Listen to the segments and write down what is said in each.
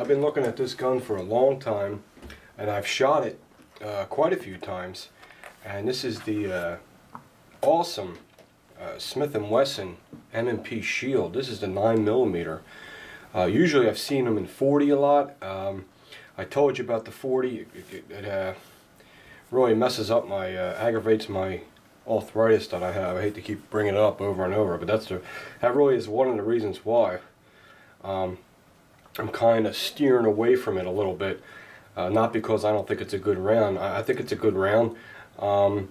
I've been looking at this gun for a long time, and I've shot it quite a few times. And this is the awesome Smith & Wesson M&P Shield. This is the 9mm. Usually I've seen them in 40 a lot. I told you about the 40. It really messes up my, aggravates my arthritis that I have. I hate to keep bringing it up over and over, but that really is one of the reasons why. I'm kind of steering away from it a little bit. Not because I don't think it's a good round. I think it's a good round. But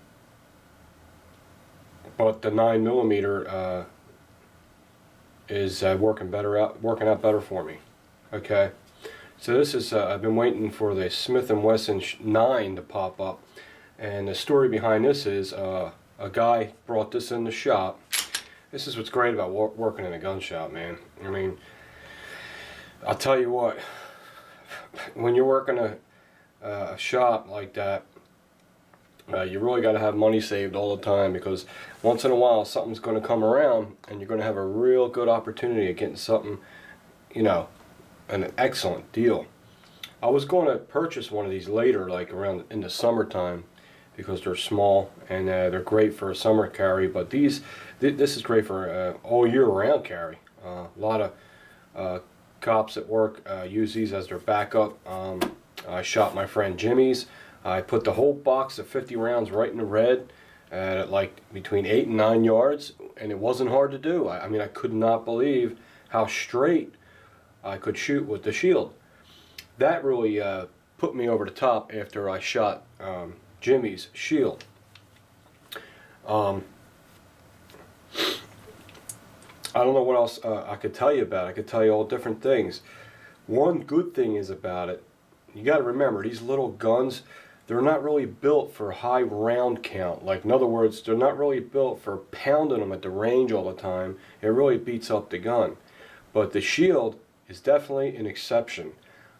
the 9mm is working out better for me. Okay, so this is I've been waiting for the Smith & Wesson 9 to pop up, and the story behind this is a guy brought this in the shop. This is what's great about working in a gun shop, man. I mean, I'll tell you what, when you're working a shop like that, you really got to have money saved all the time, because once in a while something's going to come around and you're going to have a real good opportunity of getting something, you know, an excellent deal. I was going to purchase one of these later, like around in the summertime, because they're small and they're great for a summer carry. But this is great for all year round carry. A lot of cops at work use these as their backup. I shot my friend Jimmy's. I put the whole box of 50 rounds right in the red at like between 8 and 9 yards, and it wasn't hard to do. I mean, I could not believe how straight I could shoot with the Shield. That really put me over the top after I shot Jimmy's Shield. I don't know what else I could tell you about it. I could tell you all different things. One good thing is about it, you got to remember, these little guns, they're not really built for high round count. Like, in other words, they're not really built for pounding them at the range all the time. It really beats up the gun. But the Shield is definitely an exception.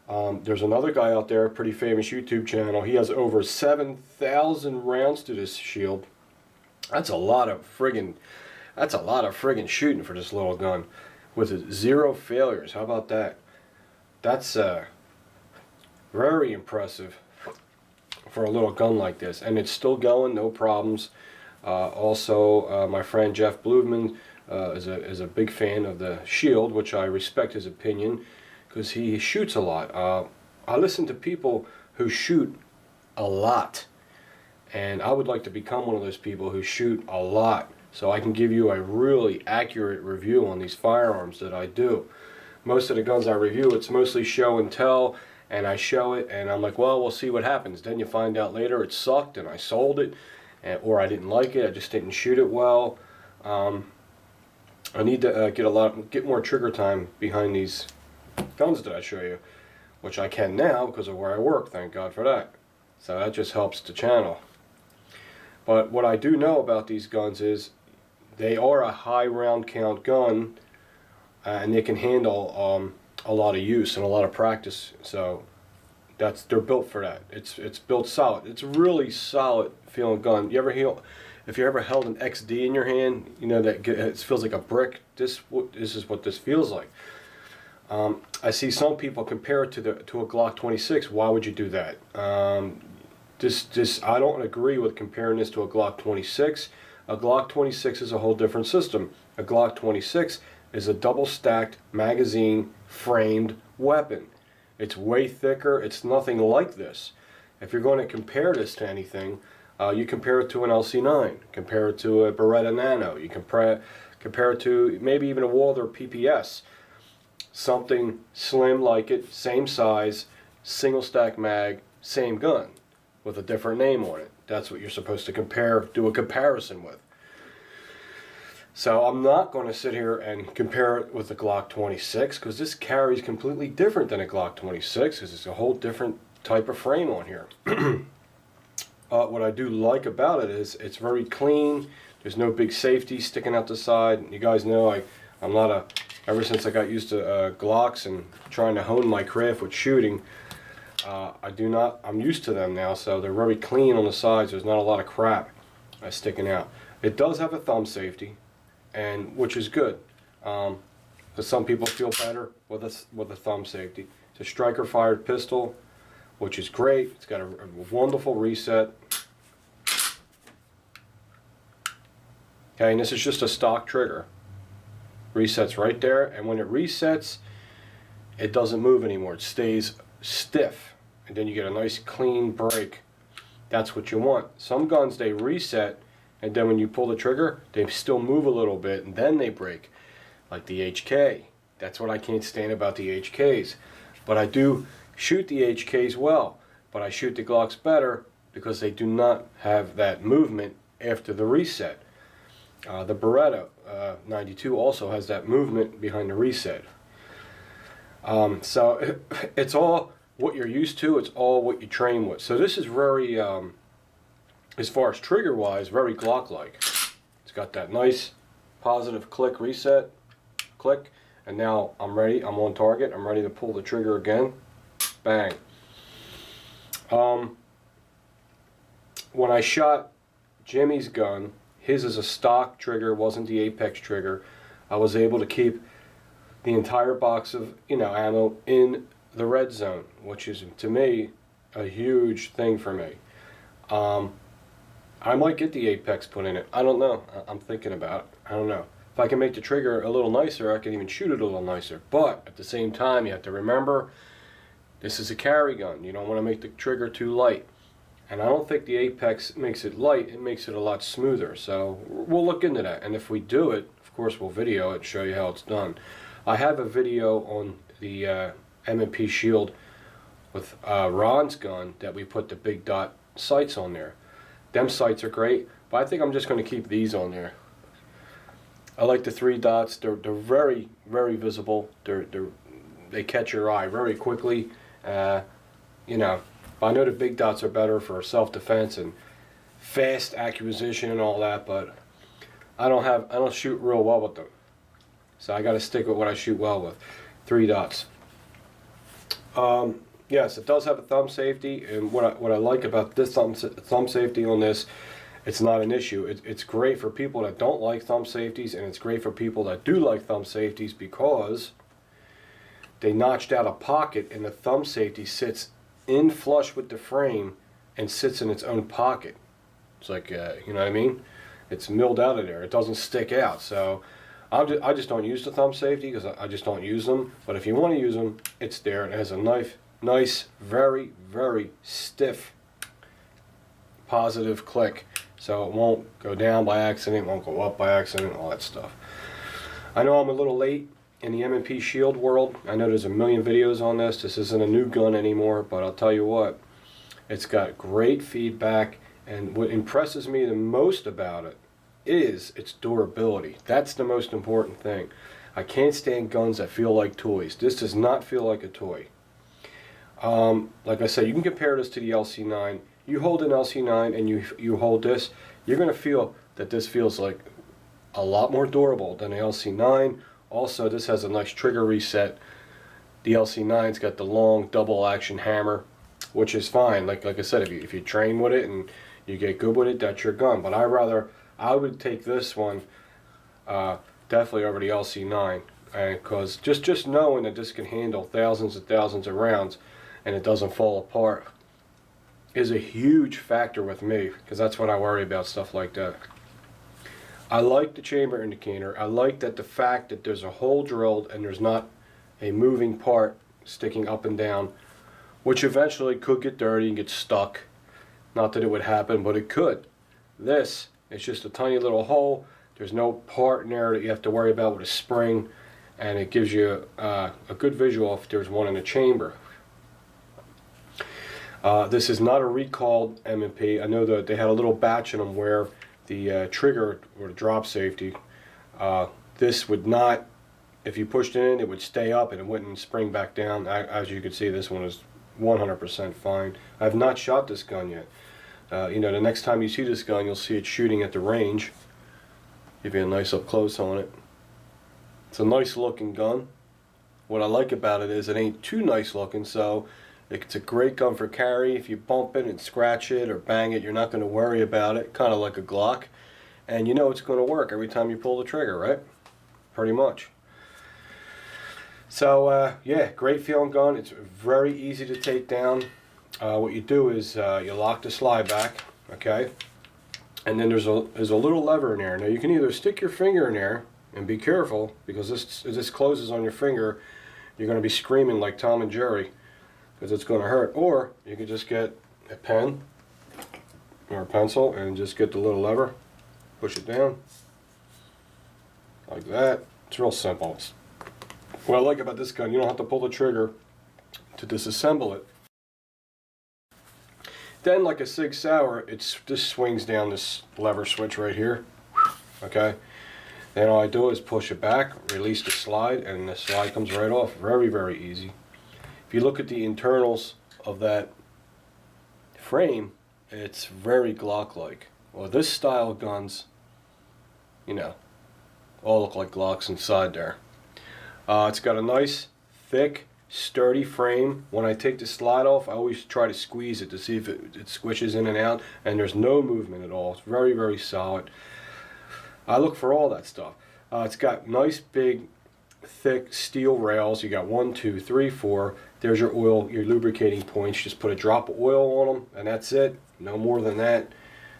There's another guy out there, a pretty famous YouTube channel. He has over 7,000 rounds to this Shield. That's a lot of friggin' shooting for this little gun with 0 failures. How about that? That's very impressive for a little gun like this, and it's still going, no problems. Also, my friend Jeff Bluevman is a big fan of the Shield, which I respect his opinion, because he shoots a lot. I listen to people who shoot a lot, and I would like to become one of those people who shoot a lot, so I can give you a really accurate review on these firearms that I do. Most of the guns I review, it's mostly show and tell, and I show it and I'm like, well, we'll see what happens. Then you find out later it sucked and I sold it, or I didn't like it, I just didn't shoot it well. I need to get more trigger time behind these guns that I show you, which I can now because of where I work, thank God for that. So that just helps the channel. But what I do know about these guns is they are a high round count gun, and they can handle a lot of use and a lot of practice. So they're built for that. It's built solid. It's a really solid feeling gun. If you ever held an XD in your hand, you know that it feels like a brick. This is what this feels like. I see some people compare it to a Glock 26. Why would you do that? I don't agree with comparing this to a Glock 26. A Glock 26 is a whole different system. A Glock 26 is a double stacked magazine framed weapon. It's way thicker. It's nothing like this. If you're going to compare this to anything, you compare it to an LC9, compare it to a Beretta Nano, you compare it to maybe even a Walther PPS. Something slim like it, same size, single stack mag, same gun, with a different name on it. That's what you're supposed to do a comparison with. So I'm not going to sit here and compare it with the Glock 26, because this carries completely different than a Glock 26, because it's a whole different type of frame on here. What I do like about it is it's very clean. There's no big safety sticking out the side. You guys know ever since I got used to Glocks and trying to hone my craft with shooting, I'm used to them now, so they're very clean on the sides. There's not a lot of crap sticking out. It does have a thumb safety, which is good, because some people feel better with a thumb safety. It's a striker fired pistol, which is great. It's got a wonderful reset. Okay, and this is just a stock trigger. Resets right there, and when it resets, it doesn't move anymore. It stays stiff, and then you get a nice clean break. That's what you want. Some guns, they reset, and then when you pull the trigger, they still move a little bit, and then they break, like the HK. That's what I can't stand about the HKs. But I do shoot the HKs well, but I shoot the Glocks better because they do not have that movement after the reset. The Beretta 92 also has that movement behind the reset. So it's all what you're used to, it's all what you train with. So this is very, as far as trigger wise, very Glock-like. It's got that nice positive click reset, click, and now I'm ready, I'm on target, I'm ready to pull the trigger again, bang. When I shot Jimmy's gun, his is a stock trigger, wasn't the Apex trigger. I was able to keep the entire box of ammo in the red zone, which is to me a huge thing for me. I might get the Apex put in it. I don't know. I'm thinking about it. I don't know. If I can make the trigger a little nicer, I can even shoot it a little nicer. But at the same time, you have to remember, this is a carry gun. You don't want to make the trigger too light. And I don't think the Apex makes it light. It makes it a lot smoother. So we'll look into that. And if we do it, of course, we'll video it and show you how it's done. I have a video on the M&P Shield with Ron's gun that we put the big dot sights on there. Them sights are great, but I think I'm just going to keep these on there. I like the 3 dots. They're very, very visible. They catch your eye very quickly. I know the big dots are better for self-defense and fast acquisition and all that, but I don't shoot real well with them. So I got to stick with what I shoot well with. 3 dots. Yes, it does have a thumb safety, and what I like about this thumb safety on this, it's not an issue. It's great for people that don't like thumb safeties, and it's great for people that do like thumb safeties because they notched out a pocket, and the thumb safety sits in flush with the frame and sits in its own pocket. It's like, you know what I mean? It's milled out of there. It doesn't stick out. So I just don't use the thumb safety because I just don't use them. But if you want to use them, it's there. It has a nice, very, very stiff, positive click. So it won't go down by accident, won't go up by accident, all that stuff. I know I'm a little late in the M&P Shield world. I know there's a million videos on this. This isn't a new gun anymore, but I'll tell you what, it's got great feedback, and what impresses me the most about it is its durability. That's the most important thing. I can't stand guns that feel like toys. This does not feel like a toy. Like I said, you can compare this to the LC9. You hold an LC9 and you hold this, you're going to feel that this feels like a lot more durable than the LC9. Also, this has a nice trigger reset. The LC9's got the long double action hammer, which is fine. Like I said, if you train with it and you get good with it, that's your gun. But I would take this one definitely over the LC9, because just knowing that this can handle thousands and thousands of rounds and it doesn't fall apart is a huge factor with me, because that's what I worry about, stuff like that. I like the chamber indicator. I like that the fact that there's a hole drilled and there's not a moving part sticking up and down, which eventually could get dirty and get stuck. Not that it would happen, but it could. This is just a tiny little hole. There's no part in there that you have to worry about with a spring, and it gives you a good visual if there's one in the chamber. This is not a recalled M&P. I know that they had a little batch in them where the trigger or the drop safety, this would not, if you pushed it in, it would stay up and it wouldn't spring back down. As you can see, this one is 100% fine. I have not shot this gun yet. The next time you see this gun, you'll see it shooting at the range. Give you a nice up close on it. It's a nice looking gun. What I like about it is it ain't too nice looking, so it's a great gun for carry. If you bump it and scratch it or bang it, you're not going to worry about it, kind of like a Glock. And you know it's going to work every time you pull the trigger, right? Pretty much. So yeah, great feeling gun. It's very easy to take down. What you do is you lock the slide back, okay? And then there's a little lever in there. Now you can either stick your finger in there and be careful, because this closes on your finger, you're going to be screaming like Tom and Jerry because it's going to hurt. Or you can just get a pen or a pencil and just get the little lever, push it down like that. It's real simple. What I like about this gun, you don't have to pull the trigger to disassemble it. Then, like a Sig Sauer, it just swings down this lever switch right here. Okay. Then all I do is push it back, release the slide, and the slide comes right off. Very, very easy. If you look at the internals of that frame, it's very Glock-like. Well, this style of guns, you know, all look like Glocks inside there. It's got a nice, thick, sturdy frame. When I take the slide off, I always try to squeeze it to see if it squishes in and out, and there's no movement at all. It's very, very solid. I look for all that stuff. It's got nice, big, thick steel rails. You got 1, 2, 3, 4. There's your oil, your lubricating points. You just put a drop of oil on them, and that's it. No more than that.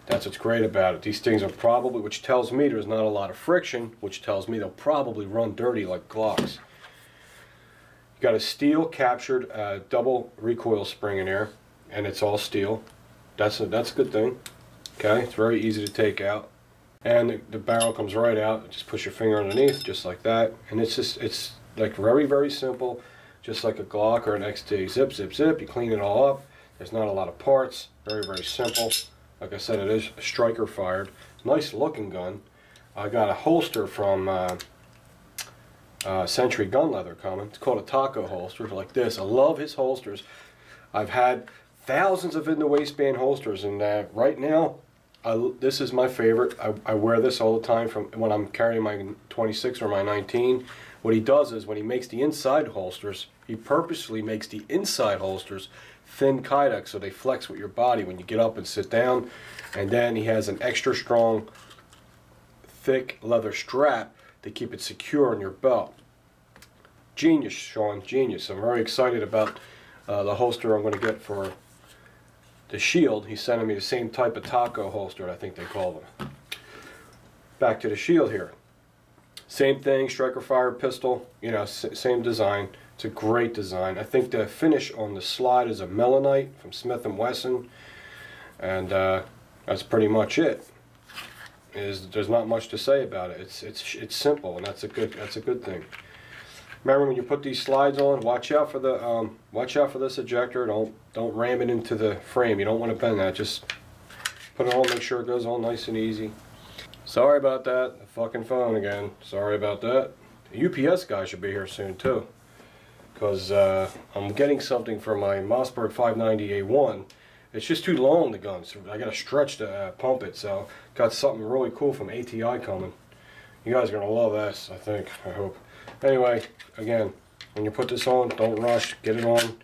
That's what's great about it. These things are probably, which tells me there's not a lot of friction, which tells me they'll probably run dirty like Glocks. You got a steel captured double recoil spring in there, and it's all steel. That's a good thing. Okay, it's very easy to take out, and the barrel comes right out. Just push your finger underneath, just like that, and it's like very, very simple, just like a Glock or an XT. Zip, zip, zip. You clean it all up. There's not a lot of parts. Very, very simple. Like I said, it is striker fired. Nice looking gun. I got a holster from Century Gun Leather coming. It's called a taco holster, like this. I love his holsters. I've had thousands of in the waistband holsters, and right now, this is my favorite. I wear this all the time from when I'm carrying my 26 or my 19. What he does is when he makes the inside holsters, he purposely makes the inside holsters thin Kydex so they flex with your body when you get up and sit down. And then he has an extra strong, thick leather strap to keep it secure in your belt. Genius, Sean, genius. I'm very excited about the holster I'm going to get for the Shield. He's sending me the same type of taco holster, I think they call them. Back to the Shield here. Same thing, striker fired pistol, you know, same design. It's a great design. I think the finish on the slide is a melanite from Smith & Wesson, and that's pretty much it. There's not much to say about it. It's simple, and that's a good thing. Remember, when you put these slides on, watch out for this ejector. Don't ram it into the frame. You don't want to bend that. Just put it on, make sure it goes on nice and easy. Sorry about that. The fucking phone again. Sorry about that. The UPS guy should be here soon too, because I'm getting something for my Mossberg 590A1. It's just too long, the gun, so I got to stretch to pump it. So got something really cool from ATI coming. You guys are gonna love this, I think. I hope. Anyway, again, when you put this on, don't rush. Get it on.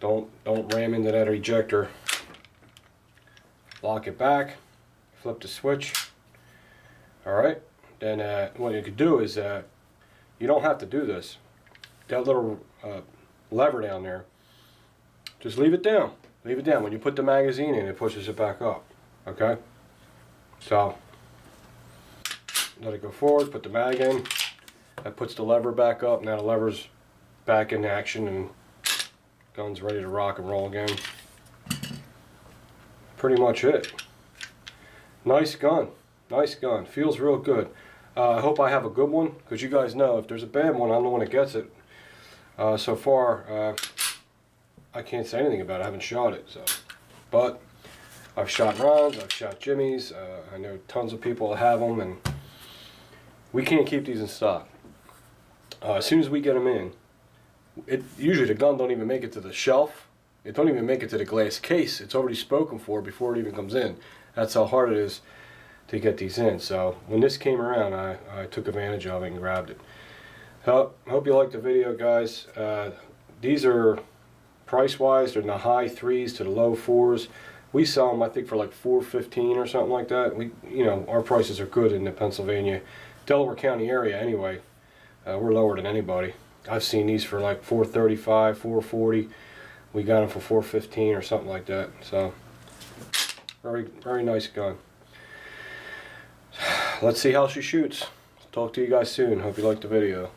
Don't ram into that ejector. Lock it back. Flip the switch. All right. Then what you could do is you don't have to do this. That little lever down there, just leave it down. Leave it down. When you put the magazine in, it pushes it back up. Okay? So, let it go forward, put the mag in. That puts the lever back up. Now the lever's back in action and gun's ready to rock and roll again. Pretty much it. Nice gun. Nice gun. Feels real good. I hope I have a good one, because you guys know if there's a bad one, I'm the one that gets it. So far, I can't say anything about it. I haven't shot it. So, but I've shot Ron's, I've shot Jimmy's. I know tons of people that have them, and we can't keep these in stock. As soon as we get them in, usually the gun don't even make it to the shelf. It don't even make it to the glass case. It's already spoken for before it even comes in. That's how hard it is to get these in. So when this came around, I took advantage of it and grabbed it. Hope you liked the video, guys. These are price-wise, they're in the high 3s to the low 4s. We sell them, I think, for like $4.15 or something like that. Our prices are good in the Pennsylvania, Delaware County area anyway. We're lower than anybody. I've seen these for like $435, $440. We got them for $415 or something like that. So very nice gun. Let's see how she shoots. Talk to you guys soon. Hope you liked the video.